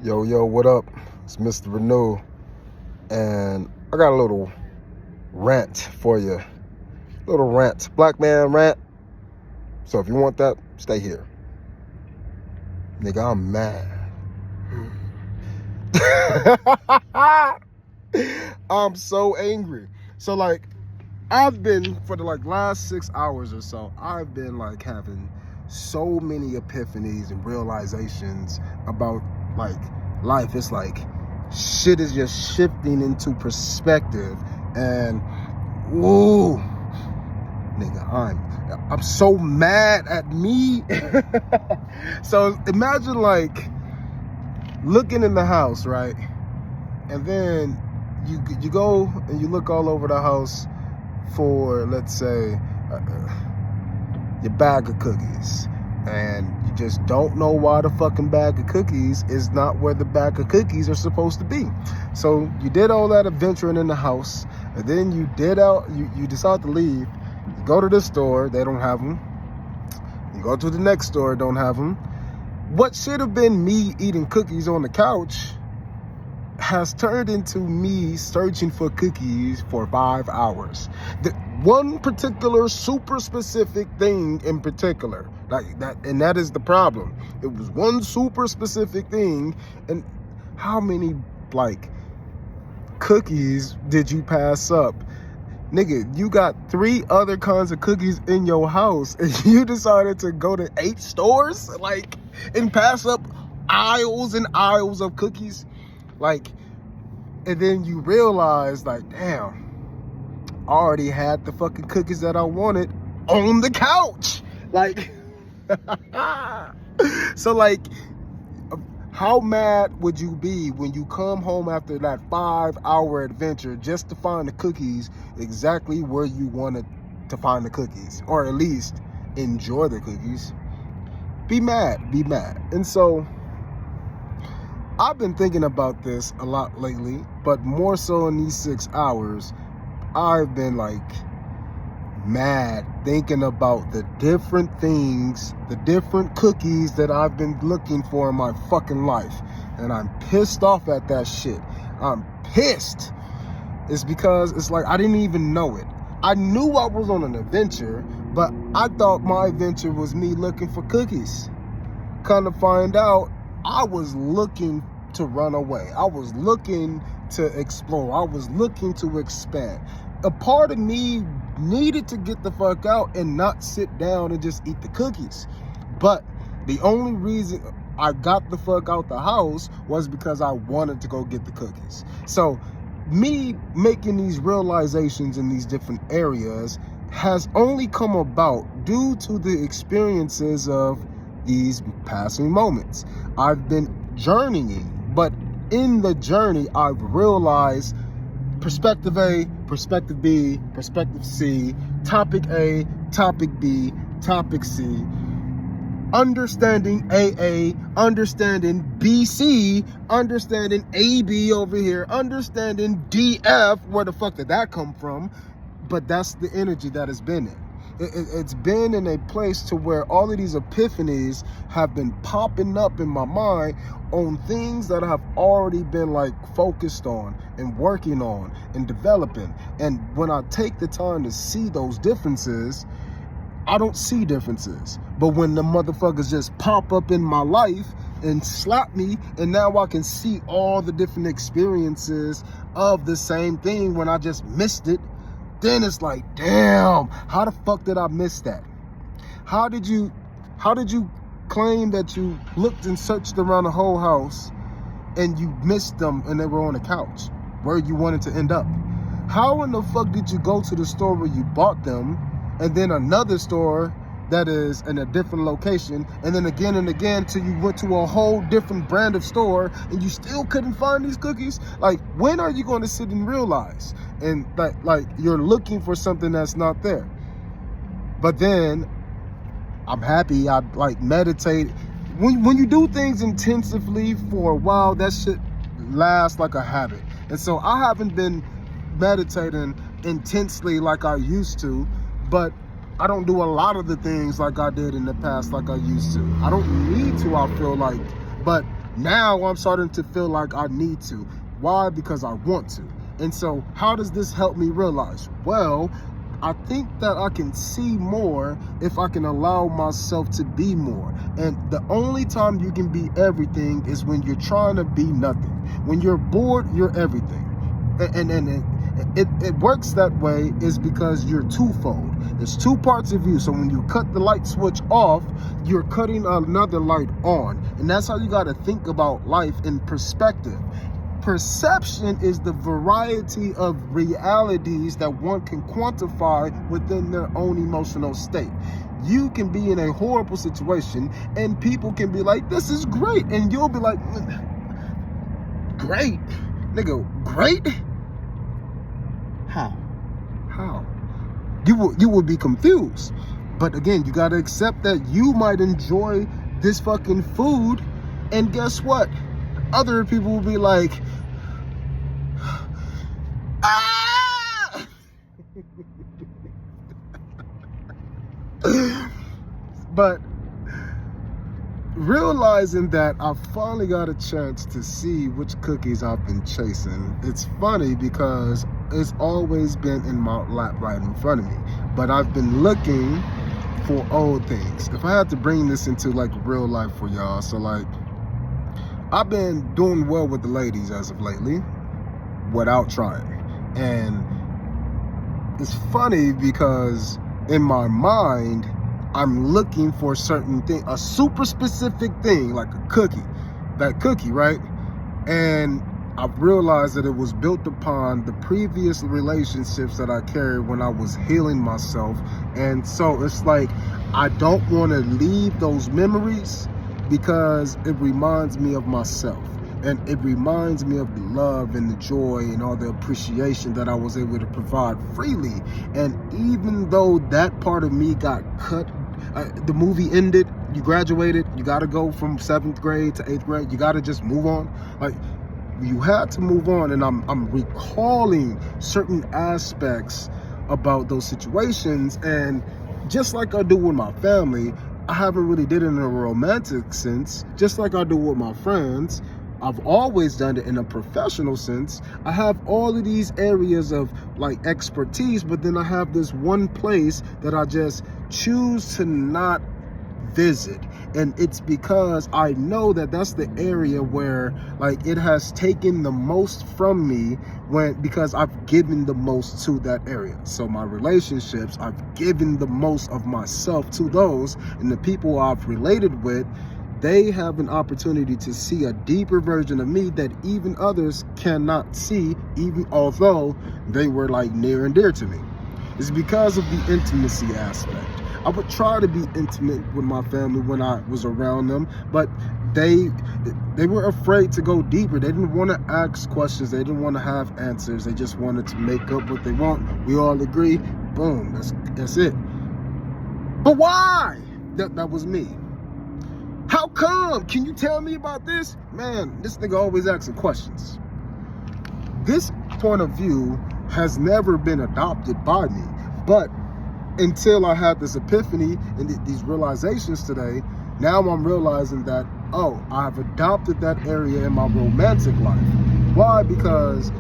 Yo, what up? It's Mr. Renew, and I got a little rant for you. Little rant. Black man rant. So if you want that, stay here. Nigga, I'm mad. I'm so angry. So, I've been, for the, last 6 hours or so, I've been, having so many epiphanies and realizations about, life. It's shit is just shifting into perspective, and ooh, nigga, I'm so mad at me. So imagine looking in the house, right? And then you go and you look all over the house for, let's say, your bag of cookies, and you just don't know why the fucking bag of cookies is not where the bag of cookies are supposed to be. So you did all that adventuring in the house, and then you decide to leave. You go to the store, they don't have them. You go to the next store, don't have them. What should have been me eating cookies on the couch has turned into me searching for cookies for 5 hours. One particular super specific thing in particular, and that is the problem. It was one super specific thing, and how many cookies did you pass up? Nigga, you got 3 other kinds of cookies in your house, and you decided to go to 8 stores, and pass up aisles and aisles of cookies. And then you realize, damn, I already had the fucking cookies that I wanted on the couch. So, how mad would you be when you come home after that 5-hour adventure just to find the cookies exactly where you wanted to find the cookies, or at least enjoy the cookies? Be mad. And so I've been thinking about this a lot lately, but more so in these 6 hours, I've been mad thinking about the different things, the different cookies that I've been looking for in my fucking life. And I'm pissed off at that shit. I'm pissed. It's because it's I didn't even know it. I knew I was on an adventure, but I thought my adventure was me looking for cookies. Kind of find out, I was looking to run away. I was looking to explore. I was looking to expand. A part of me needed to get the fuck out and not sit down and just eat the cookies. But the only reason I got the fuck out the house was because I wanted to go get the cookies. So me making these realizations in these different areas has only come about due to the experiences of these passing moments. I've been journeying, but in the journey, I've realized perspective A, perspective B, perspective C, topic A, topic B, topic C, understanding AA, understanding BC, understanding AB over here, understanding DF, where the fuck did that come from? But that's the energy that has been in. It's been in a place to where all of these epiphanies have been popping up in my mind on things that I have already been focused on and working on and developing. And when I take the time to see those differences, I don't see differences. But when the motherfuckers just pop up in my life and slap me, and now I can see all the different experiences of the same thing when I just missed it, then it's damn, how the fuck did I miss that? How did you claim that you looked and searched around the whole house and you missed them and they were on the couch where you wanted to end up? How in the fuck did you go to the store where you bought them, and then another store that is in a different location, and then again and again till you went to a whole different brand of store and you still couldn't find these cookies? When are you going to sit and realize and you're looking for something that's not there? But then I'm happy I meditate. When you do things intensively for a while, that shit lasts like a habit. And so I haven't been meditating intensely like I used to, but I don't do a lot of the things like I did in the past like I used to. I don't need to, I feel but Now I'm starting to feel like I need to. Why? Because I want to. And so how does this help me realize? Well, I think that I can see more if I can allow myself to be more. And the only time you can be everything is when you're trying to be nothing. When you're bored, you're everything. And it works that way is because you're twofold. There's two parts of you. So when you cut the light switch off, you're cutting another light on. And that's how you got to think about life in perspective. Perception is the variety of realities that one can quantify within their own emotional state. You can be in a horrible situation and people can be like, this is great. And you'll be like, great? Nigga, great? How? You will be confused. But again, you got to accept that you might enjoy this fucking food. And guess what? Other people will be like, ah! But realizing that I finally got a chance to see which cookies I've been chasing, it's funny because it's always been in my lap right in front of me. But I've been looking for old things. If I had to bring this into like real life for y'all, so like, I've been doing well with the ladies as of lately without trying. And it's funny because in my mind, I'm looking for a certain thing, a super specific thing, like a cookie, that cookie, right? And I've realized that it was built upon the previous relationships that I carried when I was healing myself. And so it's like, I don't want to leave those memories because it reminds me of myself. And it reminds me of the love and the joy and all the appreciation that I was able to provide freely. And even though that part of me got cut, the movie ended, you graduated, you got to go from 7th grade to 8th grade, you got to just move on. Like, you had to move on. And I'm recalling certain aspects about those situations. And just like I do with my family, I haven't really did it in a romantic sense. Just like I do with my friends, I've always done it in a professional sense. I have all of these areas of like expertise, but then I have this one place that I just choose to not visit. And it's because I know that that's the area where like it has taken the most from me because I've given the most to that area. So my relationships, I've given the most of myself to those, and the people I've related with, they have an opportunity to see a deeper version of me that even others cannot see, even although they were like near and dear to me. It's because of the intimacy aspect. I would try to be intimate with my family when I was around them, but they were afraid to go deeper. They didn't want to ask questions. They didn't want to have answers. They just wanted to make up what they want. We all agree. Boom. That's it. But why? That was me. How come? Can you tell me about this? Man, this nigga always asking questions. This point of view has never been adopted by me, but until I had this epiphany and these realizations today, now I'm realizing that, oh, I've adopted that area in my romantic life. Why? Because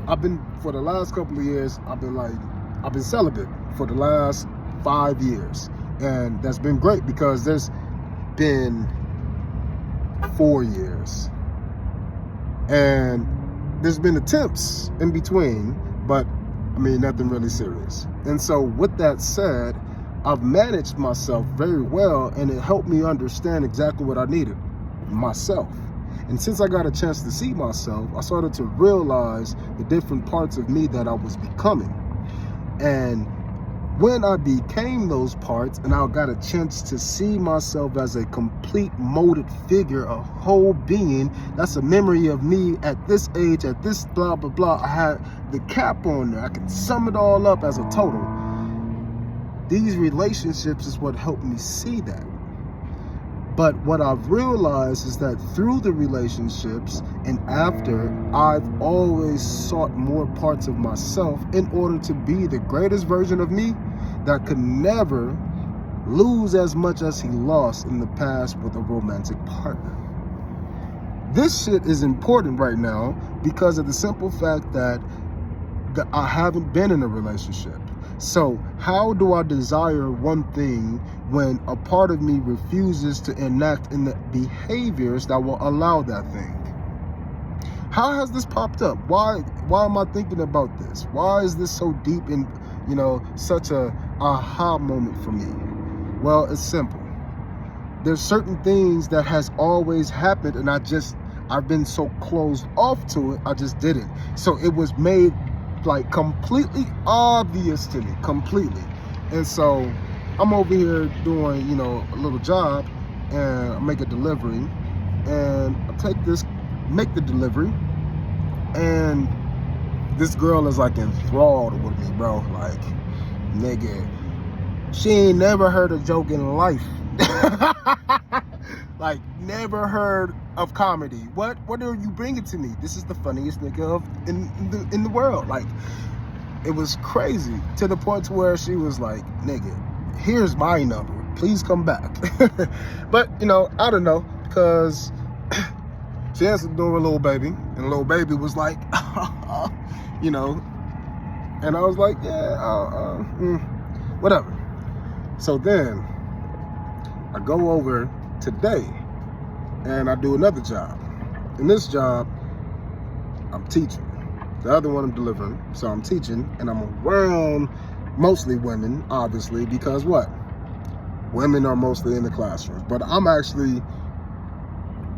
I've been, for the last couple of years, I've been celibate for the last 5 years. And that's been great because there's been 4 years. And there's been attempts in between, but I mean, nothing really serious. And so with that said, I've managed myself very well, and it helped me understand exactly what I needed, myself. And since I got a chance to see myself, I started to realize the different parts of me that I was becoming. And when I became those parts and I got a chance to see myself as a complete molded figure, a whole being, that's a memory of me at this age, at this blah, blah, blah. I had the cap on there. I can sum it all up as a total. These relationships is what helped me see that. But what I've realized is that through the relationships and after, I've always sought more parts of myself in order to be the greatest version of me that could never lose as much as he lost in the past with a romantic partner. this shit is important right now because of the simple fact that I haven't been in a relationship. So how do I desire one thing when a part of me refuses to enact in the behaviors that will allow that thing? How has this popped up? Why am I thinking about this? Why is this so deep in, such a aha moment for me? Well, it's simple. There's certain things that has always happened and I've been so closed off to it, I just didn't. So it was made like completely obvious to me, completely. And so I'm over here doing, a little job, and I make a delivery, and I make the delivery, and this girl is like enthralled with me, bro. Like, nigga, she ain't never heard a joke in life. Like, never heard of comedy. What are you bringing to me? This is the funniest nigga in the world. Like, it was crazy to the point to where she was like, nigga, here's my number. Please come back. But, I don't know, because she has to do a little baby, and the little baby was like, and I was like, yeah, whatever. So then I go over today and I do another job. In this job, I'm teaching. The other one I'm delivering. So I'm teaching, and I'm around mostly women, obviously, because what? Women are mostly in the classroom. But I'm actually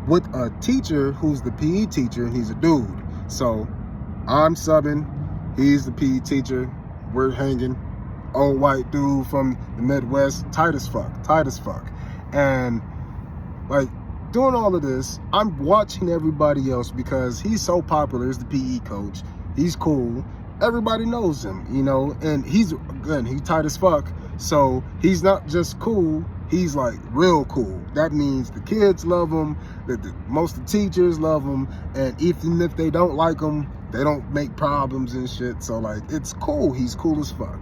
with a teacher who's the PE teacher, and he's a dude. So I'm subbing, he's the PE teacher, we're hanging. Old white dude from the Midwest, tight as fuck. And like, doing all of this, I'm watching everybody else because he's so popular. He's the PE coach. He's cool. Everybody knows him, and he's tight as fuck. So he's not just cool, he's like real cool. That means the kids love him, most of the teachers love him, and even if they don't like him, they don't make problems and shit. So like, it's cool. He's cool as fuck.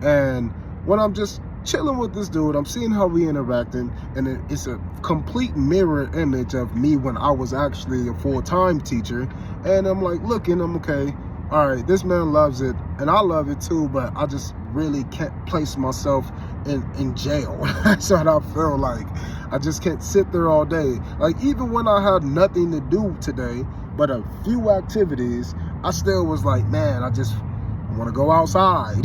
And when I'm just chilling with this dude, I'm seeing how we interacting, and it's a complete mirror image of me when I was actually a full-time teacher. And I'm like looking, I'm okay, all right, this man loves it, and I love it too, but I just really can't place myself in jail. That's what I feel like. I just can't sit there all day. Like, even when I had nothing to do today but a few activities, I still was like, man, I want to go outside,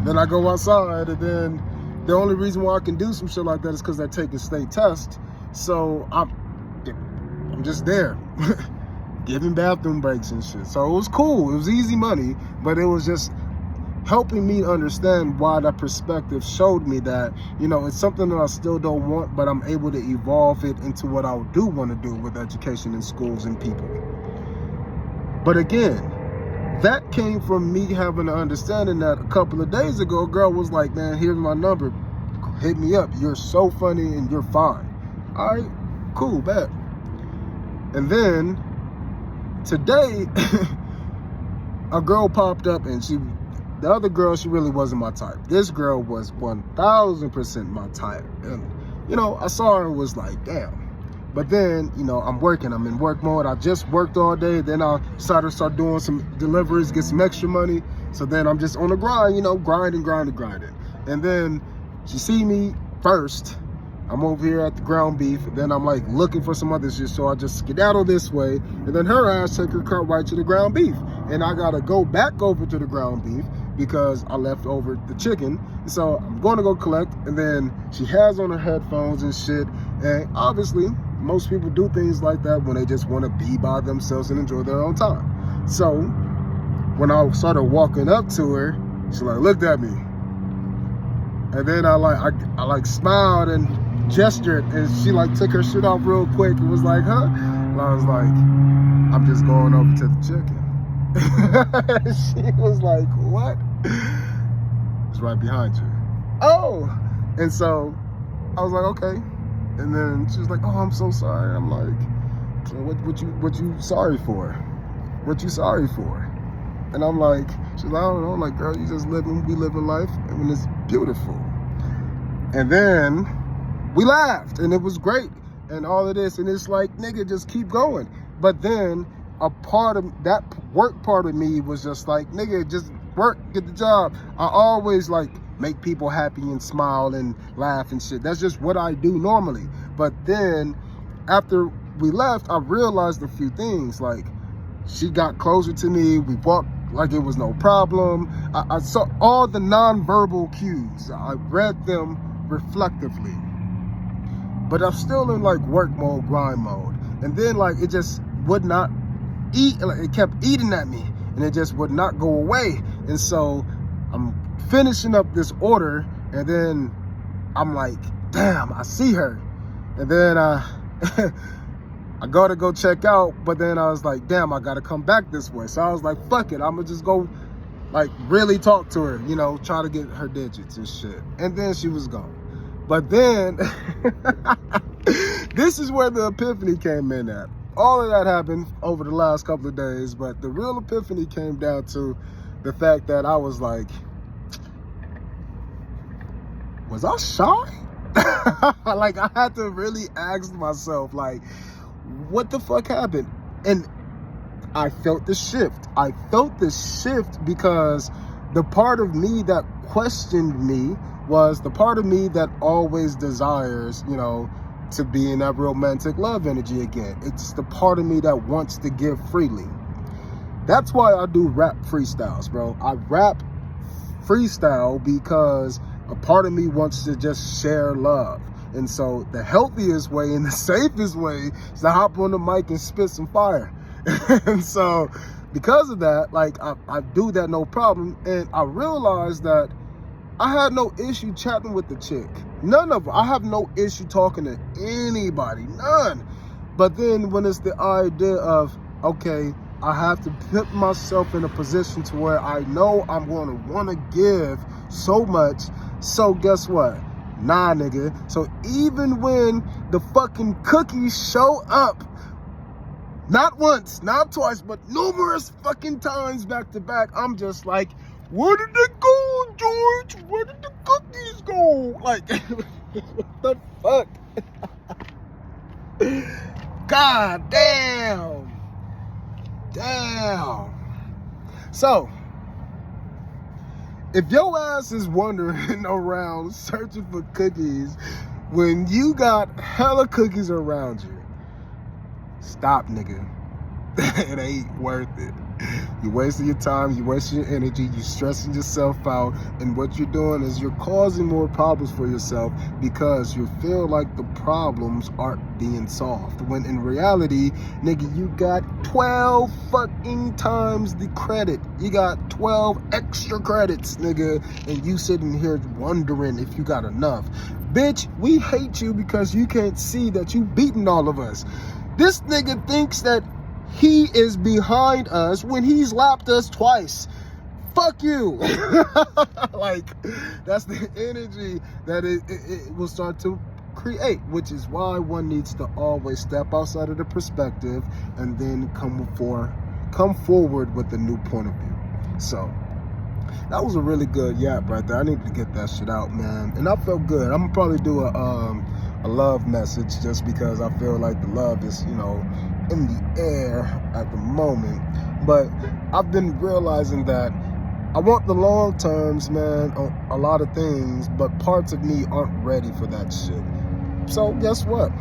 Then I go outside, and then the only reason why I can do some shit like that is because they're taking state tests. So I'm just there, giving bathroom breaks and shit. So it was cool. It was easy money, but it was just helping me understand why that perspective showed me that, it's something that I still don't want, but I'm able to evolve it into what I do want to do with education and schools and people. But again, that came from me having an understanding that a couple of days ago, a girl was like, man, here's my number. Hit me up. You're so funny and you're fine. All right, cool, bet. And then today, a girl popped up, and the other girl, she really wasn't my type. This girl was 1000% my type. And, I saw her and was like, damn. But then, I'm working. I'm in work mode. I just worked all day. Then I decided to start doing some deliveries, get some extra money. So then I'm just on the grind, grinding. And then she see me first. I'm over here at the ground beef. And then I'm like looking for some other shit. So I just skedaddle this way. And then her ass take her car right to the ground beef. And I got to go back over to the ground beef because I left over the chicken. So I'm going to go collect. And then she has on her headphones and shit. And obviously, most people do things like that when they just want to be by themselves and enjoy their own time. So when I started walking up to her, she like looked at me, and then I smiled and gestured, and she like took her shit off real quick and was like, huh? And I was like, I'm just going over to the chicken. She was like, what? It's right behind you. Oh, and so I was like, okay. And then she was like, oh, I'm so sorry. I'm like, so what you sorry for? What you sorry for? And I'm like, she's like, I don't know. I'm like, girl, we living life, and it's beautiful. And then we laughed, and it was great. and all of this. And it's like, nigga, just keep going. But then a part of that work part of me was just like, nigga, just work, get the job. I always like make people happy and smile and laugh and shit. That's just what I do normally. But then after we left, I realized a few things. Like, she got closer to me. We walked like it was no problem. I saw all the nonverbal cues. I read them reflectively. But I'm still in like work mode, grind mode. And then like it just would not eat, like it kept eating at me and it just would not go away. And so I'm finishing up this order and then I'm like, damn, I see her. And then I go check out, but then I was like, damn, I gotta come back this way. So I was like, fuck it, I'm gonna just go like really talk to her, you know, try to get her digits and shit. And then she was gone. But then, this is where the epiphany came in at. All of that happened over the last couple of days, but the real epiphany came down to the fact that I was like, was I shy? Like, I had to really ask myself, like, what the fuck happened? And I felt the shift. I felt the shift because the part of me that questioned me was the part of me that always desires, you know, to be in that romantic love energy again. It's the part of me that wants to give freely. That's why I do rap freestyles, bro. I rap freestyle because a part of me wants to just share love. And so the healthiest way and the safest way is to hop on the mic and spit some fire. And so because of that, like I do that no problem. And I realized that I had no issue chatting with the chick. None of them. I have no issue talking to anybody. None. But then when it's the idea of, okay, I have to put myself in a position to where I know I'm going to want to give so much. So guess what? Nah, nigga. So even when the fucking cookies show up, not once, not twice, but numerous fucking times back to back, I'm just like, where did they go, George? Where did the cookies go? Like, what the fuck? God damn. Damn. So, if your ass is wandering around searching for cookies when you got hella cookies around you, stop, nigga. It ain't worth it. You're wasting your time, you're wasting your energy, you're stressing yourself out, and what you're doing is you're causing more problems for yourself because you feel like the problems aren't being solved. When in reality, nigga, you got 12 fucking times the credit. You got 12 extra credits, nigga, and you sitting here wondering if you got enough. Bitch, we hate you because you can't see that you beating all of us. This nigga thinks that he is behind us when he's lapped us twice. Fuck you. Like, that's the energy that it will start to create, which is why one needs to always step outside of the perspective and then come forward with a new point of view. So that was a really good yap right there. I needed to get that shit out, man, and I felt good. I'm gonna probably do a love message just because I feel like the love is, you know, in the air at the moment. But I've been realizing that I want the long terms, man, on a lot of things, but parts of me aren't ready for that shit. So guess what?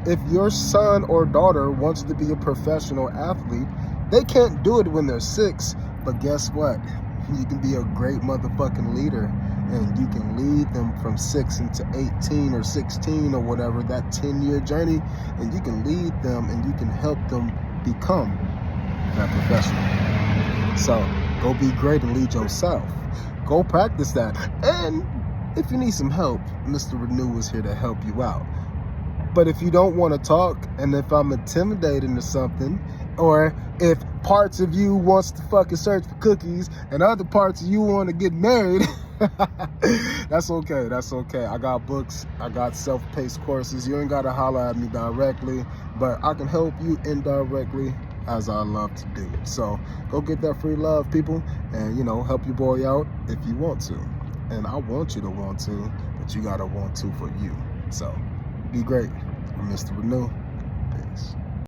If your son or daughter wants to be a professional athlete, they can't do it when they're 6, but guess what? You can be a great motherfucking leader, and you can lead them from 6 into 18 or 16 or whatever, that 10-year journey, and you can lead them and you can help them become that professional. So go be great and lead yourself. Go practice that. And if you need some help, Mr. Renew is here to help you out. But if you don't want to talk, and if I'm intimidating or something, or if parts of you wants to fucking search for cookies and other parts of you want to get married, that's okay. That's okay. I got books. I got self-paced courses. You ain't got to holler at me directly, but I can help you indirectly, as I love to do. So go get that free love, people, and, you know, help your boy out if you want to. And I want you to want to, but you got to want to for you. So be great. I'm Mr. Renew. Peace.